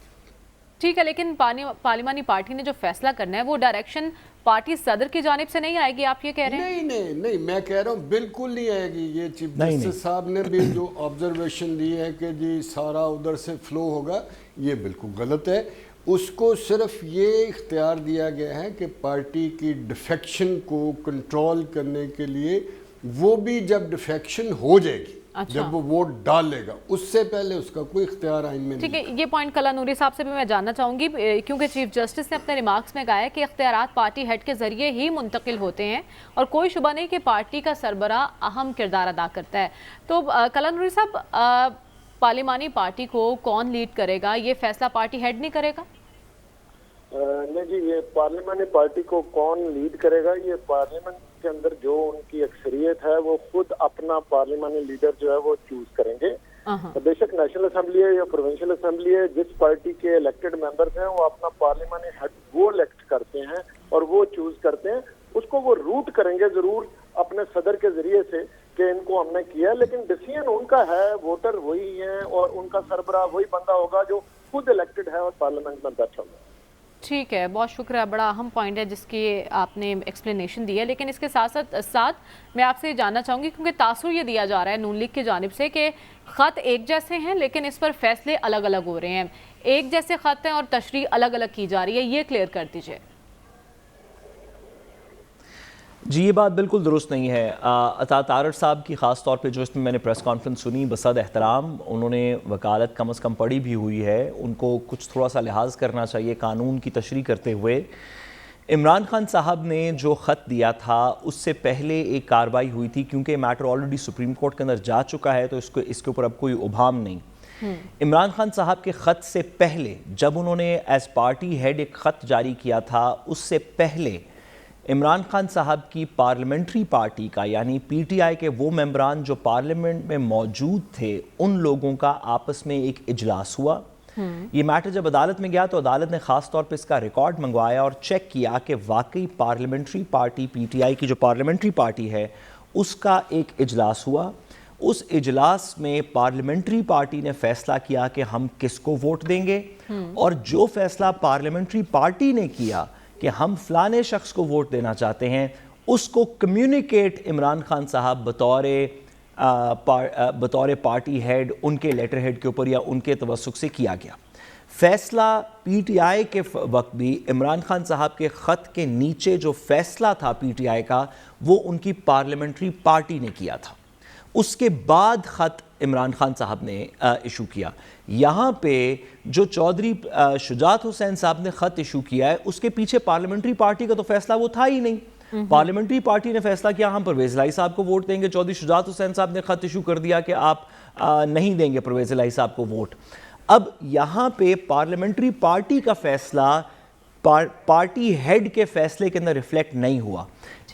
ठीक है, लेकिन पार्लियामानी पार्टी ने जो फैसला करना है वो डायरेक्शन पार्टी सदर की जानिब से नहीं आएगी, आप ये कह रहे हैं? नहीं, मैं कह रहा हूँ बिल्कुल नहीं आएगी। ये चीफ जस्टिस साहब ने भी जो ऑब्जर्वेशन दी है कि जी सारा उधर से फ्लो होगा, ये बिल्कुल गलत है। उसको सिर्फ ये इख्तियार दिया गया है कि पार्टी की डिफेक्शन को कंट्रोल करने के लिए, वो भी जब डिफेक्शन हो जाएगी, जब वो वोट डाल लेगा, उससे पहले उसका कोई इख्तियार आइन में नहीं। ठीक है, ये पॉइंट कला नूरी साहब से भी मैं जानना चाहूँगी, क्योंकि चीफ जस्टिस ने अपने रिमार्क्स में कहा है कि इख्तियारात पार्टी हेड के ज़रिए ही मुंतकिल होते हैं और कोई शुबा नहीं कि पार्टी का सरबराह अहम किरदार अदा करता है। तो कला नूरी साहब, पार्लियामानी पार्टी को कौन लीड करेगा, ये फैसला पार्टी हेड नहीं करेगा? नहीं जी, ये पार्लियामानी पार्टी को कौन लीड करेगा, ये पार्लियामेंट के अंदर जो उनकी अक्सरियत है वो खुद अपना पार्लियामानी लीडर जो है वो चूज करेंगे। तो बेशक नेशनल असेंबली है या प्रोविंशियल असेंबली है, जिस पार्टी के इलेक्टेड मेंबर्स हैं वो अपना पार्लियामानी हेड वो इलेक्ट करते हैं और वो चूज करते हैं। उसको वो रूट करेंगे जरूर अपने सदर के जरिए से कि इनको हमने किया, लेकिन डिसीजन उनका है, वोटर वही है और उनका सरबराह वही बंदा होगा जो खुद इलेक्टेड है और पार्लियामेंट में बैठा हुआ है। ठीक है, बहुत शुक्रिया, बड़ा अहम पॉइंट है जिसकी आपने एक्सप्लेनेशन दी है। लेकिन इसके साथ साथ मैं आपसे जानना चाहूँगी, क्योंकि तासुर ये दिया जा रहा है नून लीग की जानिब से कि ख़त एक जैसे हैं लेकिन इस पर फैसले अलग अलग हो रहे हैं, एक जैसे ख़त हैं और तशरीह अलग अलग की जा रही है, ये क्लियर कर दीजिए। जी, ये बात बिल्कुल दुरुस्त नहीं है। अता तारड़ साहब की ख़ास तौर पे जो इसमें मैंने प्रेस कॉन्फ्रेंस सुनी, बसद एहतराम उन्होंने वकालत कम अज़ कम पढ़ी भी हुई है, उनको कुछ थोड़ा सा लिहाज करना चाहिए कानून की तशरीह करते हुए। इमरान खान साहब ने जो ख़त दिया था उससे पहले एक कार्रवाई हुई थी, क्योंकि मैटर ऑलरेडी सुप्रीम कोर्ट के अंदर जा चुका है तो इसके ऊपर अब कोई उभाम नहीं। इमरान खान साहब के ख़त से पहले, जब उन्होंने एज पार्टी हेड एक ख़त जारी किया था, उससे पहले عمران خان صاحب کی پارلیمنٹری پارٹی کا یعنی پی ٹی آئی کے وہ ممبران جو پارلیمنٹ میں موجود تھے ان لوگوں کا آپس میں ایک اجلاس ہوا. یہ میٹر جب عدالت میں گیا تو عدالت نے خاص طور پہ اس کا ریکارڈ منگوایا اور چیک کیا کہ واقعی parliamentary party P T I کی جو پارلیمنٹری پارٹی ہے اس کا ایک اجلاس ہوا. اس اجلاس میں پارلیمنٹری پارٹی نے فیصلہ کیا کہ ہم کس کو ووٹ دیں گے, اور جو فیصلہ پارلیمنٹری پارٹی نے کیا کہ ہم فلانے شخص کو ووٹ دینا چاہتے ہیں اس کو کمیونیکیٹ عمران خان صاحب بطور پارٹی ہیڈ ان کے لیٹر ہیڈ کے اوپر یا ان کے توسط سے کیا گیا. فیصلہ پی ٹی آئی کے وقت بھی عمران خان صاحب کے خط کے نیچے جو فیصلہ تھا پی ٹی آئی کا وہ ان کی پارلیمنٹری پارٹی نے کیا تھا. اس کے بعد خط عمران خان صاحب نے ایشو کیا. یہاں پہ جو چودھری شجاعت حسین صاحب نے خط ایشو کیا ہے اس کے پیچھے پارلیمنٹری پارٹی کا تو فیصلہ وہ تھا ہی نہیں. پارلیمنٹری پارٹی نے فیصلہ کیا ہم پرویز الہی صاحب کو ووٹ دیں گے. چودھری شجاعت حسین صاحب نے خط ایشو کر دیا کہ آپ نہیں دیں گے پرویز الہی صاحب کو ووٹ. اب یہاں پہ پارلیمنٹری پارٹی کا فیصلہ پارٹی ہیڈ کے فیصلے کے اندر ریفلیکٹ نہیں ہوا.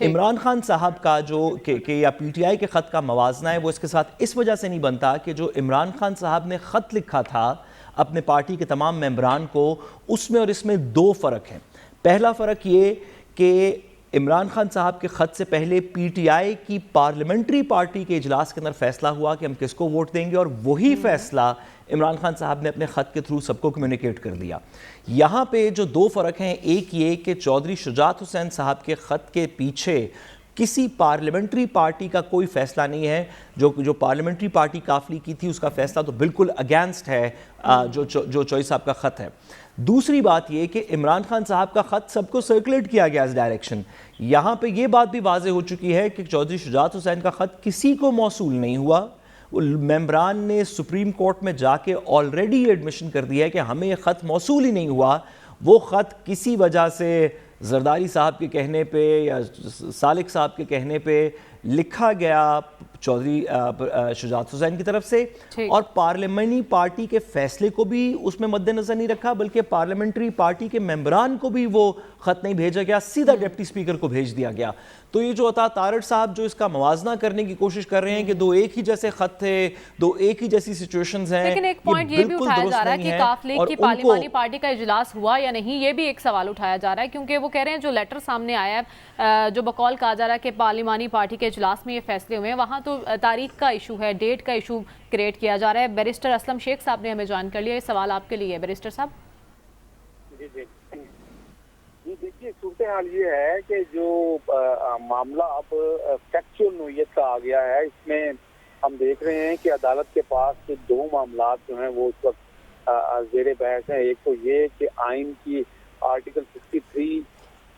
عمران خان صاحب کا جو کہ یا پی ٹی آئی کے خط کا موازنہ ہے وہ اس کے ساتھ اس وجہ سے نہیں بنتا کہ جو عمران خان صاحب نے خط لکھا تھا اپنے پارٹی کے تمام ممبران کو اس میں اور اس میں دو فرق ہیں. پہلا فرق یہ کہ عمران خان صاحب کے خط سے پہلے پی ٹی آئی کی پارلیمنٹری پارٹی کے اجلاس کے اندر فیصلہ ہوا کہ ہم کس کو ووٹ دیں گے, اور وہی فیصلہ عمران خان صاحب نے اپنے خط کے تھرو سب کو کمیونیکیٹ کر دیا. یہاں پہ جو دو فرق ہیں, ایک یہ کہ چودھری شجاعت حسین صاحب کے خط کے پیچھے کسی پارلیمنٹری پارٹی کا کوئی فیصلہ نہیں ہے. جو پارلیمنٹری پارٹی کافلی کی تھی اس کا فیصلہ تو بالکل اگینسٹ ہے جو چوئی صاحب کا خط ہے. دوسری بات یہ کہ عمران خان صاحب کا خط سب کو سرکولیٹ کیا گیا اس ڈائریکشن. یہاں پہ یہ بات بھی واضح ہو چکی ہے کہ چودھری شجاعت حسین کا خط کسی کو موصول نہیں ہوا. ممبران نے سپریم کورٹ میں جا کے آلریڈی ایڈمیشن کر دیا ہے کہ ہمیں یہ خط موصول ہی نہیں ہوا. وہ خط کسی وجہ سے زرداری صاحب کے کہنے پہ یا سالک صاحب کے کہنے پہ لکھا گیا چودھری شجاعت حسین کی طرف سے, اور پارلیمنٹری پارٹی کے فیصلے کو بھی اس میں مد نظر نہیں رکھا بلکہ پارلیمنٹری پارٹی کے ممبران کو بھی وہ خط نہیں بھیجا گیا, سیدھا ڈپٹی اسپیکر کو بھیج دیا گیا. تو یہ جو عطا تارڑ صاحب جو اس کا موازنہ کرنے کی کوشش کر رہے ہیں کہ دو ایک ہی جیسے خط تھے, دو ایک ہی جیسی سچویشنز ہیں, لیکن ایک پوائنٹ یہ بھی اٹھایا جا رہا ہے کہ کاف لیگ کی پارلیمانی پارٹی کا اجلاس ہوا یا نہیں, یہ بھی ایک سوال اٹھایا جا رہا ہے کیونکہ وہ کہہ رہے ہیں جو لیٹر سامنے آیا ہے جو بقول کہا جا رہا ہے کہ پارلیمانی پارٹی کے اجلاس میں یہ فیصلے ہوئے ہیں, وہاں تو تاریخ کا ایشو ہے, ڈیٹ کا ایشو کریٹ کیا جا رہا ہے. بیرسٹر اسلم شیخ صاحب نے ہمیں جوائن کر لیا. یہ سوال آپ کے لیے ہے بیرسٹر صاحب. جی دیکھیے صورتحال یہ ہے کہ جو معاملہ اب فیکچوئل نوعیت کا آ گیا ہے, اس میں ہم دیکھ رہے ہیں کہ عدالت کے پاس دو معاملات جو ہیں وہ اس وقت زیر بحث ہیں. ایک تو یہ کہ آئین کی آرٹیکل 63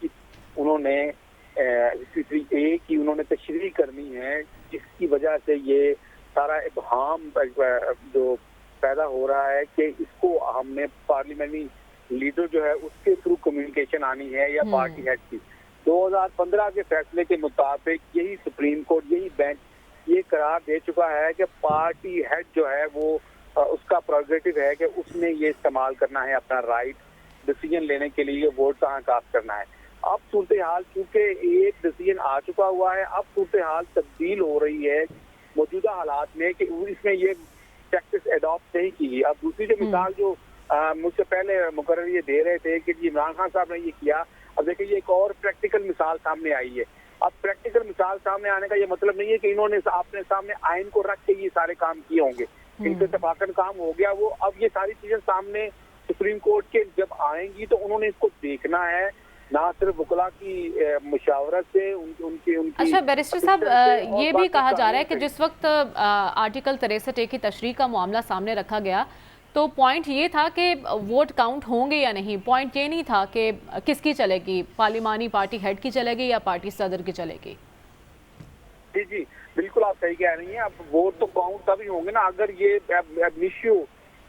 کی انہوں نے 63A کی انہوں نے تشریح کرنی ہے, جس کی وجہ سے یہ سارا ابہام جو پیدا ہو رہا ہے کہ اس کو ہم نے پارلیمنٹری لیڈر جو ہے اس کے تھرو کمیونیکیشن آنی ہے یا پارٹی ہیڈ کی. 2015 کے فیصلے کے مطابق یہی سپریم کورٹ, یہی بینچ یہ قرار دے چکا ہے کہ پارٹی ہیڈ جو ہے وہ اس کا پروگریٹو ہے کہ اس نے یہ استعمال کرنا ہے اپنا رائٹ ڈیسیجن لینے کے لیے ووٹ کہاں کاسٹ کرنا ہے. اب صورتحال چونکہ ایک ڈیسیجن آ چکا ہوا ہے, اب صورتحال تبدیل ہو رہی ہے موجودہ حالات میں کہ اس میں یہ پریکٹس اڈاپٹ نہیں کی. اب دوسری جو مثال جو مجھ سے پہلے مقرر یہ دے رہے تھے کہ عمران خان صاحب نے یہ کیا, اب دیکھیں یہ ایک اور پریکٹیکل مثال سامنے آئی ہے. اب پریکٹیکل مثال سامنے آنے کا یہ مطلب نہیں ہے کہ انہوں نے اپنے سامنے آئین کو رکھ کے یہ سارے کام کیے ہوں گے, ان سے اتفاقاً کام ہو گیا وہ. اب یہ ساری چیزیں سامنے سپریم کورٹ کے جب آئیں گی تو انہوں نے اس کو دیکھنا ہے, نہ صرف وکلا کی مشاورت سے ان کی. اچھا بیرسٹر صاحب, یہ بھی کہا جا رہا ہے کہ جس وقت آرٹیکل 63A کی تشریح کا معاملہ سامنے رکھا گیا تو پوائنٹ یہ تھا کہ ووٹ کاؤنٹ ہوں گے یا نہیں, پوائنٹ یہ نہیں تھا کہ کس کی چلے گی, پارلیمانی پارٹی ہیڈ کی چلے گی یا پارٹی صدر کی چلے گی. جی جی بالکل آپ صحیح کہہ رہی ہیں. اب ووٹ تو کاؤنٹ تبھی ہوں گے نا اگر یہ ایشو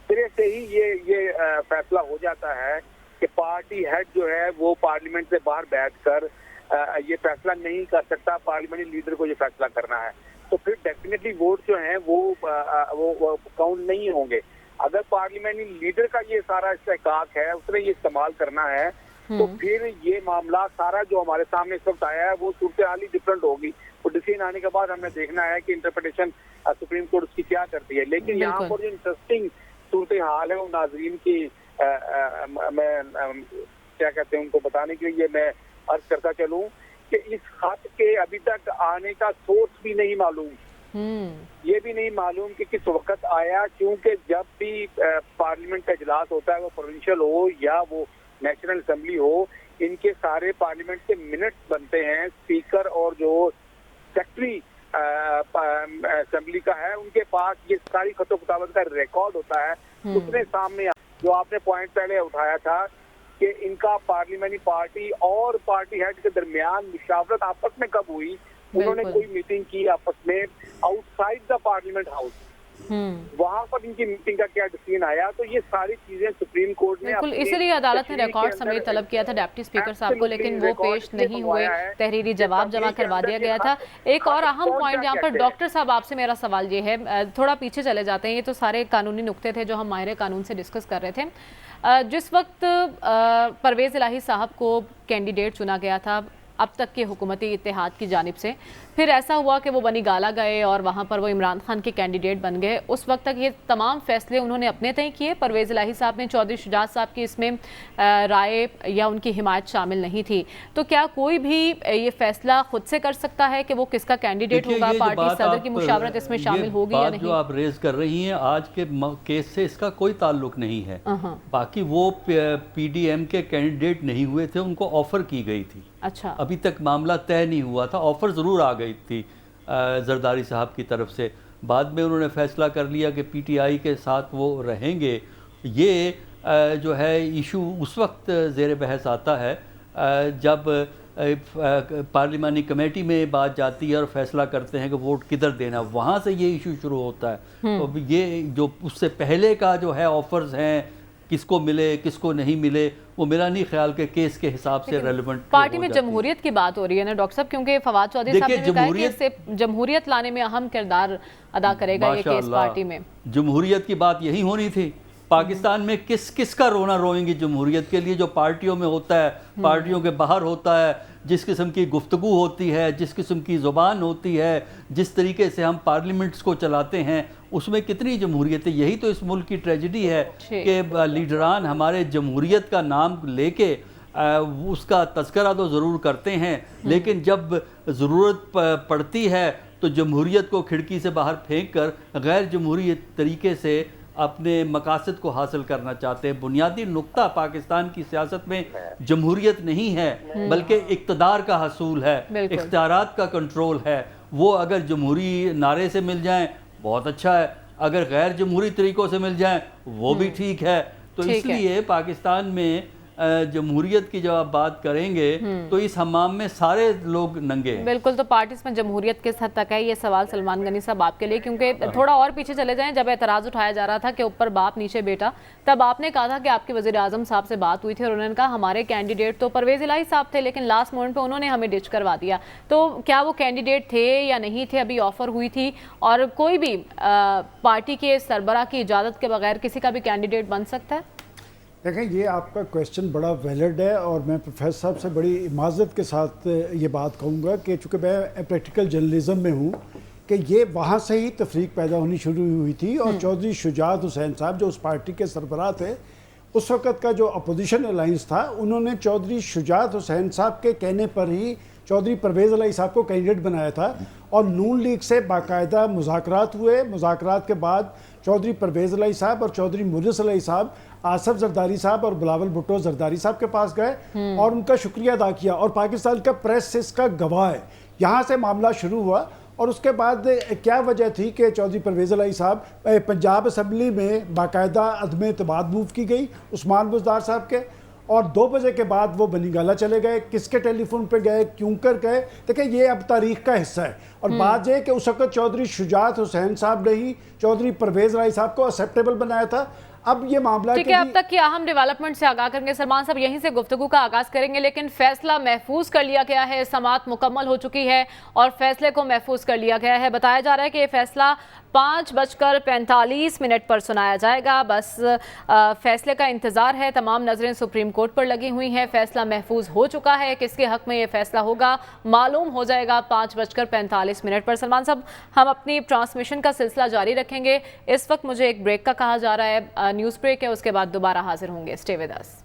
سرے سے ہی یہ فیصلہ ہو جاتا ہے کہ پارٹی ہیڈ جو ہے وہ پارلیمنٹ سے باہر بیٹھ کر یہ فیصلہ نہیں کر سکتا, پارلیمنٹری لیڈر کو یہ فیصلہ کرنا ہے, تو پھر ڈیفینیٹلی ووٹ جو ہیں وہ کاؤنٹ نہیں ہوں گے. اگر پارلیمنٹری لیڈر کا یہ سارا استحقاق ہے, اس نے یہ استعمال کرنا ہے तो फिर ये मामला सारा जो हमारे सामने इस वक्त आया है वो सूरत-ए-हाल ही डिफरेंट होगी। वो डिसीजन आने के बाद हमें देखना है कि इंटरप्रिटेशन सुप्रीम कोर्ट उसकी क्या करती है। लेकिन यहाँ पर जो इंटरेस्टिंग सूरत-ए-हाल है वो नाजरीन की मैं क्या कहते हैं उनको बताने के लिए मैं अर्ज करता चलूँ कि इस खत के अभी तक आने का सोर्स भी नहीं मालूम, ये भी नहीं मालूम कि किस वक्त आया, क्योंकि जब भी पार्लियामेंट का इजलास होता है वो प्रोविंशियल हो या वो नेशनल असेंबली हो, इनके सारे पार्लियामेंट के मिनट्स बनते हैं। स्पीकर और जो सेक्रेटरी असेंबली का है उनके पास ये सारी खतो किताबत का रिकॉर्ड होता है। उसने सामने जो आपने पॉइंट पहले उठाया था कि इनका पार्लियामेंट्री पार्टी और पार्टी हेड के दरमियान मुशावरत आपस में कब हुई, उन्होंने कोई मीटिंग की आपस में आउटसाइड द पार्लियामेंट हाउस, वहां पर इनकी मीटिंग का क्या डिसीजन आया, तो ये सारी चीजें सुप्रीम कोर्ट ने बिल्कुल इसीलिए अदालत ने रिकॉर्ड समेत तलब किया था डिप्टी स्पीकर साहब को, लेकिन वो पेश नहीं हुए, तहरीरी जवाब जमा करवा दिया गया था। एक और अहम पॉइंट यहाँ पर डॉक्टर साहब आपसे मेरा सवाल ये है, थोड़ा पीछे चले जाते हैं, ये तो सारे कानूनी नुक्ते थे जो हम माहिर कानून से डिस्कस कर रहे थे। जिस वक्त परवेज़ इलाही साहब को कैंडिडेट चुना गया था अब तक के हुकूमती इत्तेहाद की जानिब से, फिर ऐसा हुआ कि वो बनी गाला गए और वहाँ पर वो इमरान खान के कैंडिडेट बन गए, उस वक्त तक ये तमाम फैसले उन्होंने अपने तय किए। परवेज़ इलाही साहब ने चौधरी शुजात साहब की इसमें राय या उनकी हिमायत शामिल नहीं थी, तो क्या कोई भी ये फैसला खुद से कर सकता है कि वो किसका कैंडिडेट होगा, पार्टी सदर की मुशावरत इसमें शामिल होगी या नहीं? जो आप रेज कर रही हैं आज के केस से इसका कोई ताल्लुक नहीं है। बाकी वो PDM के कैंडिडेट नहीं हुए थे, उनको ऑफर की गई थी। अच्छा, अभी तक मामला तय नहीं हुआ था, ऑफर ज़रूर आ गई थी जरदारी साहब की तरफ से। बाद में उन्होंने फैसला कर लिया कि PTI के साथ वो रहेंगे। ये जो है इशू उस वक्त ज़ेर बहस आता है जब पार्लिमानी कमेटी में बात जाती है और फैसला करते हैं कि वोट किधर देना, वहाँ से ये इशू शुरू होता है। तो ये जो उससे पहले का जो है ऑफर्स हैं, किसको मिले किसको नहीं मिले, वो मेरा नहीं ख्याल के केस के हिसाब से रेलेवेंट। पार्टी में जमहूरियत की बात हो रही है ना डॉक्टर साहब, क्योंकि फवाद चौधरी साहब ने कहा कि इससे जमहूरियत लाने में अहम किरदार अदा करेगा ये केस पार्टी में। जमहूरियत की बात यही होनी थी। पाकिस्तान में किस का रोना रोएंगी जमहूरियत के लिए, जो पार्टियों में होता है, पार्टियों के बाहर होता है, जिस किस्म की गुफ्तगू होती है, जिस किस्म की ज़ुबान होती है, जिस तरीके से हम पार्लियामेंट्स को चलाते हैं, उसमें कितनी जमहूरियत है। यही तो इस मुल्क की ट्रेजेडी है कि लीडरान हमारे जमहूरियत का नाम लेके उसका तज़किरा तो ज़रूर करते हैं, लेकिन जब ज़रूरत पड़ती है तो जमहूरियत को खिड़की से बाहर फेंक कर गैर जमहूरी तरीके से अपने मकासद को हासिल करना चाहते हैं। बुनियादी नुक्ता पाकिस्तान की सियासत में जमहूरियत नहीं है बल्कि इक़्तिदार का हसूल है, इख्तियारात का कंट्रोल है। वो अगर जमहूरी नारे से मिल जाएं बहुत अच्छा है, अगर गैर जमहूरी तरीक़ों से मिल जाएं वो भी ठीक है। तो इसलिए पाकिस्तान में जमहूरियत की जब आप बात करेंगे तो इस हमाम में सारे लोग नंगे हैं। बिल्कुल, तो पार्टीज में जमहूरियत किस हद तक है, ये सवाल सलमान गनी साहब आपके लिए, क्योंकि थोड़ा और पीछे चले जाएं, जब एतराज़ उठाया जा रहा था कि ऊपर बाप नीचे बेटा, तब आपने कहा था कि आपके वज़ीर आज़म साहब से बात हुई थी और उन्होंने कहा हमारे कैंडिडेट तो परवेज़ इलाही साहब थे, लेकिन लास्ट मोमेंट पर उन्होंने हमें डिच करवा दिया। तो क्या वो कैंडिडेट थे या नहीं थे, अभी ऑफर हुई थी, और कोई भी पार्टी के सरबराह की इजाज़त के बगैर किसी का भी कैंडिडेट बन सकता है? देखें, ये आपका क्वेश्चन बड़ा वैलिड है और मैं प्रोफेसर साहब से बड़ी माजरत के साथ ये बात कहूँगा कि चूँकि मैं प्रैक्टिकल जर्नलिज्म में हूँ कि ये वहाँ से ही तफरीक पैदा होनी शुरू हुई थी। और चौधरी शुजात हुसैन साहब जो उस पार्टी के सरबराह थे, उस वक़्त का जो अपोजिशन अलाइंस था, उन्होंने चौधरी शुजात हुसैन साहब के कहने पर ही चौधरी परवेज़ इलाही साहब को कैंडिडेट बनाया था। और नून लीग से बाकायदा मुज़ाकरात हुए। मुज़ाकरात के बाद चौधरी परवेज़ इलाही साहब और चौधरी मुर्रिस इलाही साहब आसफ जरदारी साहब और बिलावल भुट्टो जरदारी साहब के पास गए और उनका शुक्रिया अदा किया। और पाकिस्तान का प्रेस इसका गवाह है। यहाँ से मामला शुरू हुआ और उसके बाद क्या वजह थी कि चौधरी परवेज़ इलाही साहब पंजाब असम्बली में बाकायदा अदम एतमाद मूव की गई उस्मान बुज़दार साहब के, और 2 बजे के बाद वो बनीगाला चले गए। किसके टेलीफोन पे गए, क्यों कर गए, देखिए ये अब तारीख का हिस्सा है। और बात यह कि उस वक्त चौधरी शुजात हुसैन साहब ने ही चौधरी परवेज़ इलाही साहब को एक्सेप्टेबल बनाया था। अब ये मामला ठीक है, अब तक की अहम डेवलपमेंट से आगाह करेंगे। सलमान साहब यहीं से गुफ्तगू का आगाज करेंगे, लेकिन फैसला महफूज कर लिया गया है, समाअत मुकम्मल हो चुकी है और फैसले को महफूज कर लिया गया है। बताया जा रहा है कि ये फैसला 5:45 पर सुनाया जाएगा। बस फैसले का इंतज़ार है, तमाम नज़रें सुप्रीम कोर्ट पर लगी हुई हैं। फैसला महफूज हो चुका है, किसके हक में ये फैसला होगा मालूम हो जाएगा 5:45 पर। सलमान साहब, हम अपनी ट्रांसमिशन का सिलसिला जारी रखेंगे। इस वक्त मुझे एक ब्रेक का कहा जा रहा है, न्यूज़ ब्रेक है, उसके बाद दोबारा हाजिर होंगे। Stay with us.